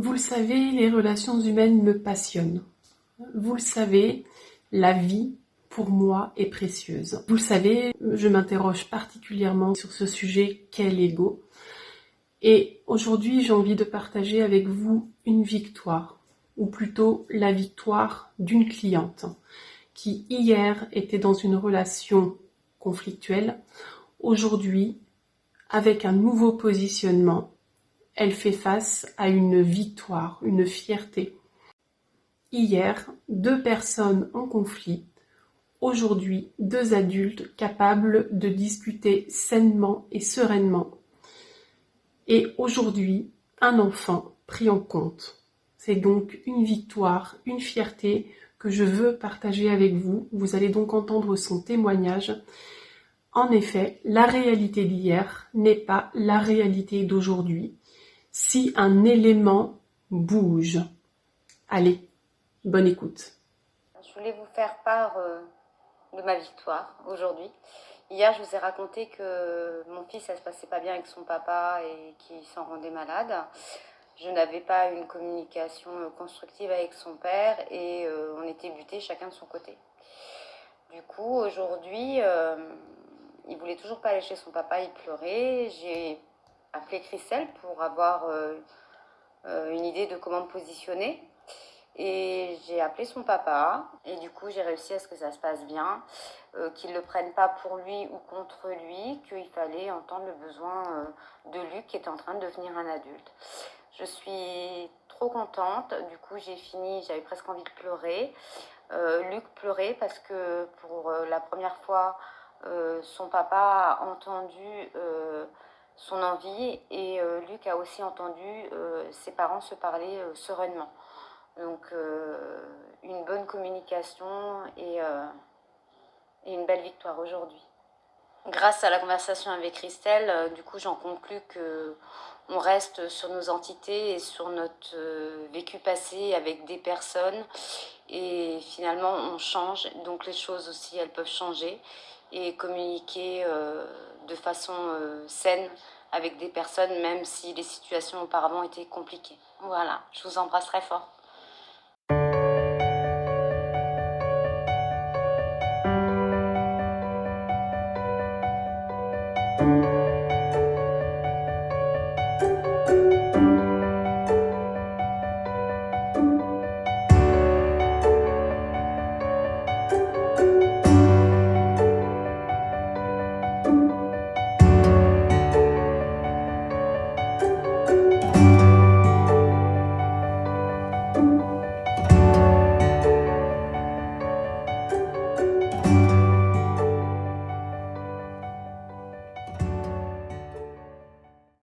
Vous le savez, les relations humaines me passionnent. Vous le savez, la vie, pour moi, est précieuse. Vous le savez, je m'interroge particulièrement sur ce sujet qu'est l'ego. Et aujourd'hui, j'ai envie de partager avec vous une victoire, ou plutôt la victoire d'une cliente qui hier était dans une relation conflictuelle. Aujourd'hui, avec un nouveau positionnement, elle fait face à une victoire, une fierté. Hier, 2 personnes en conflit. Aujourd'hui, 2 adultes capables de discuter sainement et sereinement. Et aujourd'hui, un enfant pris en compte. C'est donc une victoire, une fierté que je veux partager avec vous. Vous allez donc entendre son témoignage. En effet, la réalité d'hier n'est pas la réalité d'aujourd'hui. Si un élément bouge. Allez, bonne écoute. Je voulais vous faire part de ma victoire aujourd'hui. Hier, je vous ai raconté que mon fils, ça se passait pas bien avec son papa et qu'il s'en rendait malade. Je n'avais pas une communication constructive avec son père et on était butés chacun de son côté. Du coup, aujourd'hui, il voulait toujours pas aller chez son papa, il pleurait. J'ai appelé Christelle pour avoir une idée de comment me positionner. Et j'ai appelé son papa et du coup j'ai réussi à ce que ça se passe bien, qu'il ne le prenne pas pour lui ou contre lui, qu'il fallait entendre le besoin de Luc qui était en train de devenir un adulte. Je suis trop contente, du coup j'ai fini, j'avais presque envie de pleurer. Luc pleurait parce que pour la première fois son papa a entendu son envie et Luc a aussi entendu ses parents se parler sereinement. Donc une bonne communication et une belle victoire aujourd'hui. Grâce à la conversation avec Christelle, du coup j'en conclus que on reste sur nos entités et sur notre vécu passé avec des personnes et finalement on change, donc les choses aussi elles peuvent changer et communiquer de façon saine avec des personnes même si les situations auparavant étaient compliquées. Voilà, je vous embrasse très fort.